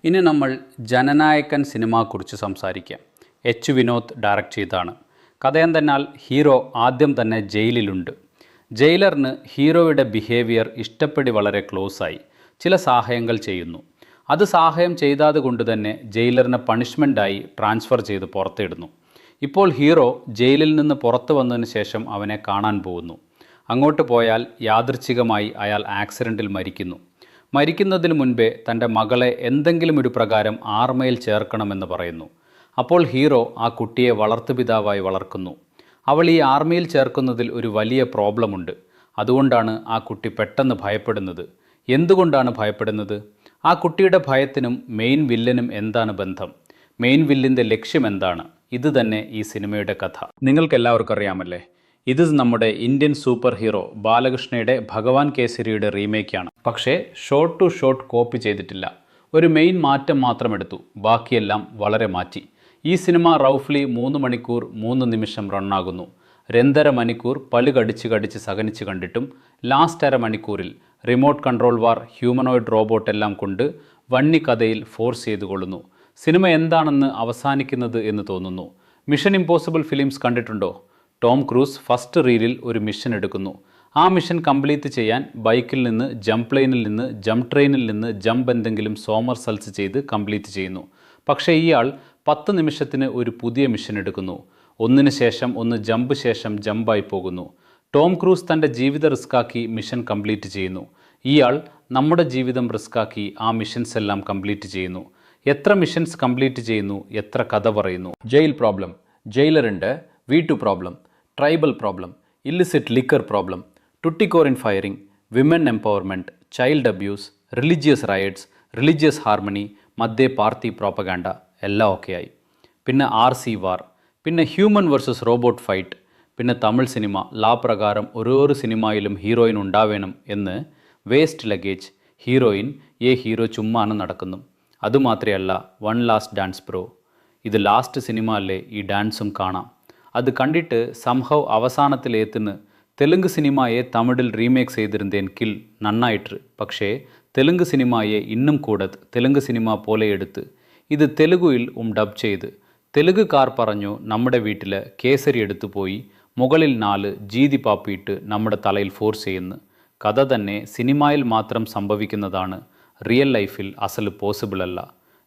ഇനി നമ്മൾ ജനനായകൻ സിനിമയെക്കുറിച്ച് സംസാരിക്കാം. എച്ച് വിനോദ് ഡയറക്റ്റ് ചെയ്താണ്. കഥയെന്തെന്നാൽ ഹീറോ ആദ്യം തന്നെ ജയിലിലുണ്ട്. ജയിലറിന് ഹീറോയുടെ ബിഹേവിയർ ഇഷ്ടപ്പെടി വളരെ ക്ലോസായി ചില സഹായങ്ങൾ ചെയ്യുന്നു. അത് സഹായം ചെയ്താത് കൊണ്ട് തന്നെ ജയിലറിനെ പണിഷ്മെൻ്റായി ട്രാൻസ്ഫർ ചെയ്ത് പുറത്തിടുന്നു. ഇപ്പോൾ ഹീറോ ജയിലിൽ നിന്ന് പുറത്തു വന്നതിന് ശേഷം അവനെ കാണാൻ പോകുന്നു. അങ്ങോട്ട് പോയാൽ യാദൃച്ഛികമായി അയാൾ ആക്സിഡൻറ്റിൽ മരിക്കുന്നു. മരിക്കുന്നതിന് മുൻപേ തൻ്റെ മകളെ എന്തെങ്കിലും ഒരു പ്രകാരം ആർമയിൽ ചേർക്കണമെന്ന് പറയുന്നു. അപ്പോൾ ഹീറോ ആ കുട്ടിയെ വളർത്തുപിതാവായി വളർക്കുന്നു. അവൾ ഈ ആർമയിൽ ചേർക്കുന്നതിൽ ഒരു വലിയ പ്രോബ്ലമുണ്ട്. അതുകൊണ്ടാണ് ആ കുട്ടി പെട്ടെന്ന് ഭയപ്പെടുന്നത്. എന്തുകൊണ്ടാണ് ഭയപ്പെടുന്നത്? ആ കുട്ടിയുടെ ഭയത്തിനും മെയിൻ വില്ലനും എന്താണ് ബന്ധം? മെയിൻ വില്ലിൻ്റെ ലക്ഷ്യം എന്താണ്? ഇത് തന്നെ ഈ സിനിമയുടെ കഥ. നിങ്ങൾക്കെല്ലാവർക്കും അറിയാമല്ലേ, ഇത് നമ്മുടെ ഇന്ത്യൻ സൂപ്പർ ഹീറോ ബാലകൃഷ്ണയുടെ ഭഗവാൻ കേസരിയുടെ റീമേക്കാണ്. പക്ഷേ ഷോട്ട് ടു ഷോട്ട് കോപ്പി ചെയ്തിട്ടില്ല. ഒരു മെയിൻ മാറ്റം മാത്രം എടുത്തു, ബാക്കിയെല്ലാം വളരെ മാറ്റി. ഈ സിനിമ റൗഫ്ലി 3 മണിക്കൂർ 3 നിമിഷം റണ്ണാകുന്നു. 2.5 മണിക്കൂർ പല് കടിച്ച് സഹനിച്ച് കണ്ടിട്ടും ലാസ്റ്റ് അരമണിക്കൂറിൽ റിമോട്ട് കൺട്രോൾ വാർ, ഹ്യൂമനോയിഡ് റോബോട്ട് എല്ലാം കൊണ്ട് വന്നി കഥയിൽ ഫോഴ്സ് ചെയ്തുകൊള്ളുന്നു. സിനിമ എന്താണെന്ന് അവസാനിക്കുന്നത് എന്ന് തോന്നുന്നു. മിഷൻ ഇമ്പോസിബിൾ ഫിലിംസ് കണ്ടിട്ടുണ്ടോ? ടോം ക്രൂസ് ഫസ്റ്റ് റീലിൽ ഒരു മിഷൻ എടുക്കുന്നു. ആ മിഷൻ കംപ്ലീറ്റ് ചെയ്യാൻ ബൈക്കിൽ നിന്ന്, ജംപ് പ്ലെയിനിൽ നിന്ന്, ജംപ് ട്രെയിനിൽ നിന്ന് ജംപ് എന്തെങ്കിലും സോമർസൽസ് ചെയ്ത് കംപ്ലീറ്റ് ചെയ്യുന്നു. പക്ഷേ ഇയാൾ 10 നിമിഷത്തിന് ഒരു പുതിയ മിഷൻ എടുക്കുന്നു. ഒന്നിന് ശേഷം ഒന്ന്, ജമ്പ് ശേഷം ജമ്പായി പോകുന്നു. ടോം ക്രൂസ് തൻ്റെ ജീവിത റിസ്ക്കാക്കി മിഷൻ കംപ്ലീറ്റ് ചെയ്യുന്നു. ഇയാൾ നമ്മുടെ ജീവിതം റിസ്ക്കാക്കി ആ മിഷൻസ് എല്ലാം കംപ്ലീറ്റ് ചെയ്യുന്നു. എത്ര മിഷൻസ് കംപ്ലീറ്റ് ചെയ്യുന്നു, എത്ര കഥ പറയുന്നു. ജയിൽ പ്രോബ്ലം, ജയിലറുണ്ട്. V2 problem, tribal problem, illicit liquor problem, Tuticorin firing, women empowerment, child abuse, religious riots, religious harmony, മധ്യേ പാർട്ടി പ്രോപ്പഗാൻഡ എല്ലാം ഒക്കെയായി. പിന്നെ RC വാർ, പിന്നെ ഹ്യൂമൻ വേഴ്സസ് റോബോട്ട് ഫൈറ്റ്, പിന്നെ തമിഴ് സിനിമ ലാ പ്രകാരം ഓരോ സിനിമയിലും ഹീറോയിൻ ഉണ്ടാവേണം എന്ന് വേസ്റ്റ് ലഗേജ്, ഹീറോയിൻ ഹീറോ ചുമ്മാനം നടക്കുന്നു. അതുമാത്രമല്ല, വൺ ലാസ്റ്റ് ഡാൻസ് ബ്രോ. ഇത് ലാസ്റ്റ് സിനിമ അല്ലേ, ഈ ഡാൻസും കാണാം. അത് കണ്ടിട്ട് സംഭവ് അവസാനത്തിലേത്തുന്ന് തെലുങ്ക് സിനിമയെ തമിഴിൽ റീമേക്ക് ചെയ്തിരുന്നെങ്കിൽ നന്നായിട്ട്. പക്ഷേ തെലുങ്ക് സിനിമയെ ഇന്നും കൂടെ തെലുങ്ക് സിനിമ പോലെ എടുത്ത് ഇത് തെലുഗുയിൽ ഡബ് ചെയ്ത് തെലുങ്കുകാർ പറഞ്ഞു നമ്മുടെ വീട്ടിൽ കേസരി എടുത്തു പോയി മുകളിൽ 4 ജീതി പാപ്പിയിട്ട് നമ്മുടെ തലയിൽ ഫോഴ്സ് ചെയ്യുന്നു. കഥ തന്നെ സിനിമയിൽ മാത്രം സംഭവിക്കുന്നതാണ്. റിയൽ ലൈഫിൽ അസല് പോസിബിൾ അല്ല.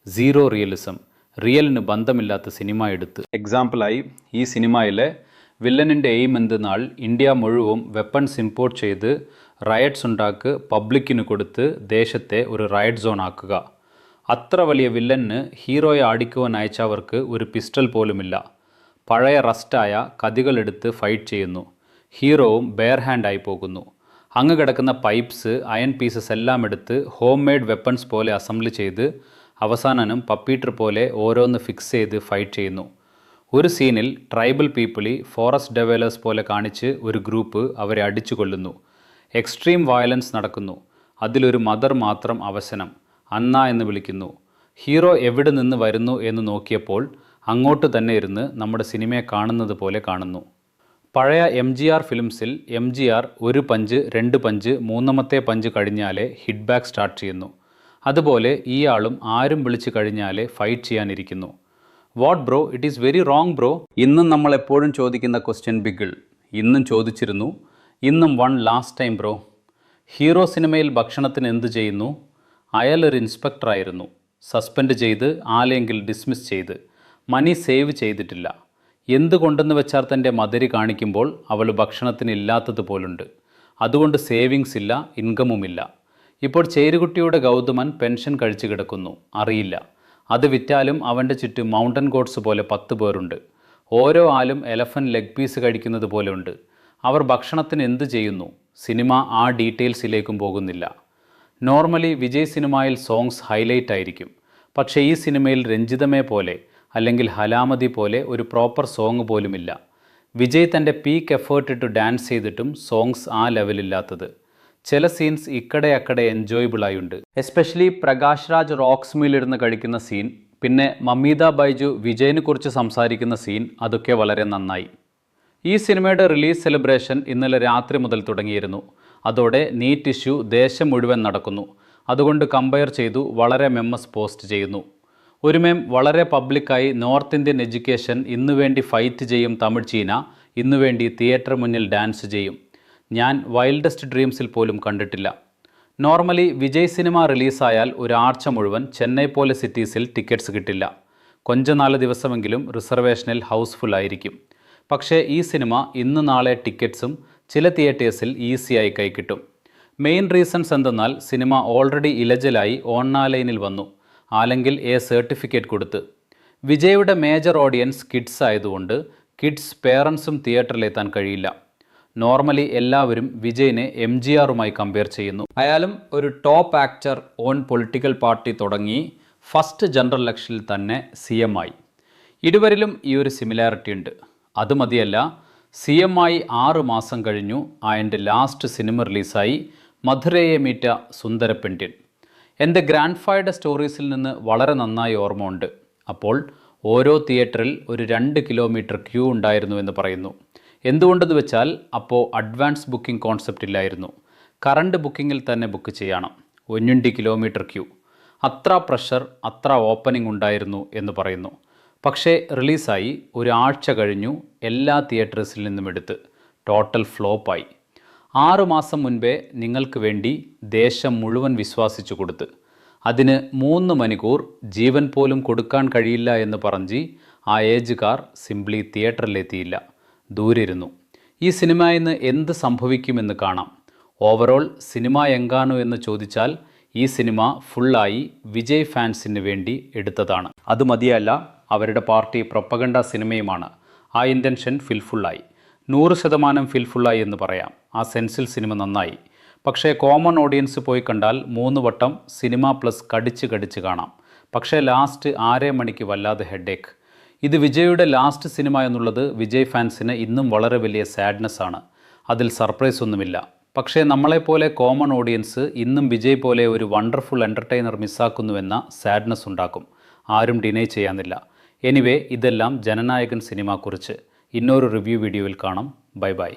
സീറോ റിയലിസം, റിയലിന് ബന്ധമില്ലാത്ത സിനിമ എടുത്ത്. എക്സാമ്പിളായി ഈ സിനിമയിലെ വില്ലനിൻ്റെ എയിം എന്തെന്നാൽ ഇന്ത്യ മുഴുവൻ വെപ്പൺസ് ഇമ്പോർട്ട് ചെയ്ത് റയറ്റ്സ് ഉണ്ടാക്കി പബ്ലിക്കിന് കൊടുത്ത് ദേശത്തെ ഒരു റയറ്റ് സോൺ ആക്കുക. അത്ര വലിയ വില്ലന് ഹീറോയെ അടിക്കുവാൻ അയച്ചവർക്ക് ഒരു പിസ്റ്റൾ പോലുമില്ല. പഴയ റസ്റ്റായ കത്തികളെടുത്ത് ഫൈറ്റ് ചെയ്യുന്നു. ഹീറോവും ബെയർ ഹാൻഡായി പോകുന്നു. അങ്ങ് കിടക്കുന്ന പൈപ്പ്സ്, അയൺ പീസസ് എല്ലാം എടുത്ത് ഹോം മെയ്ഡ് വെപ്പൺസ് പോലെ അസംബ്ലി ചെയ്ത് അവസാനം പപ്പീറ്റർ പോലെ ഓരോന്ന് ഫിക്സ് ചെയ്ത് ഫൈറ്റ് ചെയ്യുന്നു. ഒരു സീനിൽ ട്രൈബൽ പീപ്പിളി ഫോറസ്റ്റ് ഡെവലേഴ്സ് പോലെ കാണിച്ച് ഒരു ഗ്രൂപ്പ് അവരെ അടിച്ചു കൊല്ലുന്നു. എക്സ്ട്രീം വയലൻസ് നടക്കുന്നു. അതിലൊരു മദർ മാത്രം അവശനം, അന്ന എന്ന് വിളിക്കുന്നു. ഹീറോ എവിടെ നിന്ന് വരുന്നു എന്ന് നോക്കിയപ്പോൾ അങ്ങോട്ട് തന്നെ ഇരുന്ന് നമ്മുടെ സിനിമയെ കാണുന്നത് പോലെ കാണുന്നു. പഴയ MGR ഫിലിംസിൽ MGR 1 പഞ്ച് 2 പഞ്ച് 3ാമത്തെ പഞ്ച് കഴിഞ്ഞാലേ ഹിറ്റ് ബാക്ക് സ്റ്റാർട്ട് ചെയ്യുന്നു. അതുപോലെ ഇയാളും ആരും വിളിച്ചു കഴിഞ്ഞാലേ ഫൈറ്റ് ചെയ്യാനിരിക്കുന്നു. What bro, it is very wrong bro. ഇന്നും നമ്മൾ എപ്പോഴും ചോദിക്കുന്ന ക്വസ്റ്റ്യൻ ബിഗിൾ ഇന്നും ചോദിച്ചിരുന്നു. ഇന്നും one last time bro. Hero സിനിമയിൽ ഭക്ഷണത്തിന് എന്ത് ചെയ്യുന്നു? അയാളൊരു ഇൻസ്പെക്ടറായിരുന്നു. സസ്പെൻഡ് ചെയ്ത് ആലെങ്കിൽ ഡിസ്മിസ് ചെയ്ത് മണി സേവ് ചെയ്തിട്ടില്ല. എന്തുകൊണ്ടെന്ന് വെച്ചാൽ തൻ്റെ മദരി കാണിക്കുമ്പോൾ അവൾ ഭക്ഷണത്തിന് ഇല്ലാത്തതുപോലുണ്ട്. അതുകൊണ്ട് സേവിങ്സ് ഇല്ല, ഇൻകമുമില്ല. ഇപ്പോൾ ചേരുകുട്ടിയുടെ ഗൗതമൻ പെൻഷൻ കഴിച്ചു കിടക്കുന്നു, അറിയില്ല. അത് വിറ്റാലും അവൻ്റെ ചുറ്റും മൗണ്ടൻ ഗോഡ്സ് പോലെ 10 പേരുണ്ട്. ഓരോ ആളും എലഫൻറ്റ് ലെഗ് പീസ് കഴിക്കുന്നത് പോലെ ഉണ്ട്. അവർ ഭക്ഷണത്തിന് എന്ത് ചെയ്യുന്നു? സിനിമ ആ ഡീറ്റെയിൽസിലേക്കും പോകുന്നില്ല. നോർമലി വിജയ് സിനിമയിൽ സോങ്സ് ഹൈലൈറ്റ് ആയിരിക്കും. പക്ഷേ ഈ സിനിമയിൽ രഞ്ജിതമേ പോലെ അല്ലെങ്കിൽ ഹലാമതി പോലെ ഒരു പ്രോപ്പർ സോങ് പോലുമില്ല. വിജയ് തൻ്റെ പീക്ക് എഫേർട്ട് ഇട്ട് ഡാൻസ് ചെയ്തിട്ടും സോങ്സ് ആ ലെവലില്ലാത്തത്. ചില സീൻസ് ഇക്കടെ അക്കടെ എൻജോയബിളായുണ്ട്. എസ്പെഷ്യലി പ്രകാശ് രാജ് റോക്സ് മീലിരുന്ന് കഴിക്കുന്ന സീൻ, പിന്നെ മമീത ബൈജു വിജയിനെ കുറിച്ച് സംസാരിക്കുന്ന സീൻ, അതൊക്കെ വളരെ നന്നായി. ഈ സിനിമയുടെ റിലീസ് സെലിബ്രേഷൻ ഇന്നലെ രാത്രി മുതൽ തുടങ്ങിയിരുന്നു. അതോടെ നീറ്റ് ഇഷ്യൂ ദേശം മുഴുവൻ നടക്കുന്നു. അതുകൊണ്ട് കമ്പയർ ചെയ്തു വളരെ മെമ്മസ് പോസ്റ്റ് ചെയ്യുന്നു. ഒരു മെം വളരെ പബ്ലിക്കായി നോർത്ത് ഇന്ത്യൻ എഡ്യൂക്കേഷൻ ഇന്നുവേണ്ടി ഫൈറ്റ് ചെയ്യും തമിഴ് ചീന, ഇന്നുവേണ്ടി തിയേറ്റർ മുന്നിൽ ഡാൻസ് ചെയ്യും. ഞാൻ വൈൽഡസ്റ്റ് ഡ്രീംസിൽ പോലും കണ്ടിട്ടില്ല. നോർമലി വിജയ് സിനിമ റിലീസായാൽ ഒരാഴ്ച മുഴുവൻ ചെന്നൈ പോലെ സിറ്റീസിൽ ടിക്കറ്റ്സ് കിട്ടില്ല. കൊഞ്ച 4 ദിവസമെങ്കിലും റിസർവേഷനിൽ ഹൗസ്ഫുൾ ആയിരിക്കും. പക്ഷേ ഈ സിനിമ ഇന്ന് നാളെ ടിക്കറ്റ്സും ചില തിയേറ്റേഴ്സിൽ ഈസിയായി കൈക്കിട്ടും. മെയിൻ റീസൺസ് എന്തെന്നാൽ സിനിമ ഓൾറെഡി ഇലജലായി ഓൺലൈനിൽ വന്നു, അല്ലെങ്കിൽ സർട്ടിഫിക്കറ്റ് കൊടുത്ത്. വിജയുടെ മേജർ ഓഡിയൻസ് കിഡ്സ് ആയതുകൊണ്ട് കിഡ്സ് പേരൻസും തിയേറ്ററിലെത്താൻ കഴിയില്ല. നോർമലി എല്ലാവരും വിജയിനെ MGRുമായി കമ്പയർ ചെയ്യുന്നു. അയാളും ഒരു top actor, on political party തുടങ്ങി ഫസ്റ്റ് ജനറൽ ഇലക്ഷനിൽ തന്നെ CM ആയി. ഇരുവരിലും ഈ ഒരു സിമിലാരിറ്റി ഉണ്ട്. അത് മതിയല്ല, CM ആയി 6 മാസം കഴിഞ്ഞു ആൻഡ് ലാസ്റ്റ് സിനിമ റിലീസായി മധുരയെ മീറ്റ സുന്ദരപ്പെണ്ണിൻ. എൻ്റെ ഗ്രാൻഡ് ഫായുടെ സ്റ്റോറീസിൽ നിന്ന് വളരെ നന്നായി ഓർമ്മ ഉണ്ട്. അപ്പോൾ ഓരോ തിയേറ്ററിൽ ഒരു 2 കിലോമീറ്റർ ക്യൂ ഉണ്ടായിരുന്നു എന്ന് പറയുന്നു. എന്തുകൊണ്ടെന്ന് വെച്ചാൽ അപ്പോൾ അഡ്വാൻസ് ബുക്കിംഗ് കോൺസെപ്റ്റ് ഇല്ലായിരുന്നു. കറണ്ട് ബുക്കിങ്ങിൽ തന്നെ ബുക്ക് ചെയ്യണം. 1 കിലോമീറ്റർ ക്യൂ. അത്ര പ്രഷർ, അത്ര ഓപ്പണിംഗ് ഉണ്ടായിരുന്നു എന്ന് പറയുന്നു. പക്ഷേ റിലീസായി ഒരാഴ്ച കഴിഞ്ഞു എല്ലാ തിയേറ്റേഴ്സിൽ നിന്നും എടുത്ത് ടോട്ടൽ ഫ്ലോപ്പായി. 6 മാസം മുൻപേ നിങ്ങൾക്ക് വേണ്ടി ദേശം മുഴുവൻ വിശ്വാസിച്ചു കൊടുത്ത് അതിന് 3 മണിക്കൂർ ജീവൻ പോലും കൊടുക്കാൻ കഴിയില്ല എന്ന് പറഞ്ഞ് ആ ഏജുകാർ സിംപ്ലി തിയേറ്ററിലെത്തിയില്ല, ദൂരിരുന്നു. ഈ സിനിമയിൽ നിന്ന് എന്ത് സംഭവിക്കുമെന്ന് കാണാം. ഓവറോൾ സിനിമ എങ്കാണു എന്ന് ചോദിച്ചാൽ ഈ സിനിമ ഫുള്ളായി വിജയ് ഫാൻസിന് വേണ്ടി എടുത്തതാണ്. അത് മതിയല്ല, അവരുടെ പാർട്ടി പ്രൊപ്പഗണ്ട സിനിമയുമാണ്. ആ ഇൻറ്റൻഷൻ ഫിൽഫുള്ളായി, 100% ഫിൽഫുള്ളായി എന്ന് പറയാം. ആ സെൻസിൽ സിനിമ നന്നായി. പക്ഷേ കോമൺ ഓഡിയൻസ് പോയി കണ്ടാൽ 3 വട്ടം സിനിമ പ്ലസ് കടിച്ച് കാണാം. പക്ഷേ ലാസ്റ്റ് 6 മണിക്ക് വല്ലാതെ ഹെഡേക്ക്. ഇത് വിജയുടെ ലാസ്റ്റ് സിനിമ എന്നുള്ളത് വിജയ് ഫാൻസിന് ഇന്നും വളരെ വലിയ സാഡ്നെസ് ആണ്. അതിൽ സർപ്രൈസ് ഒന്നുമില്ല. പക്ഷേ നമ്മളെപ്പോലെ കോമൺ ഓഡിയൻസ് ഇന്നും വിജയ് പോലെ ഒരു വണ്ടർഫുൾ എൻ്റർടൈനർ മിസ്സാക്കുന്നുവെന്ന സാഡ്നെസ് ഉണ്ടാക്കും. ആരും ഡിനൈ ചെയ്യാനില്ല. എനിവേ, ഇതെല്ലാം ജനനായകൻ സിനിമയെക്കുറിച്ച്. ഇന്നൊരു റിവ്യൂ വീഡിയോയിൽ കാണാം. Bye bye.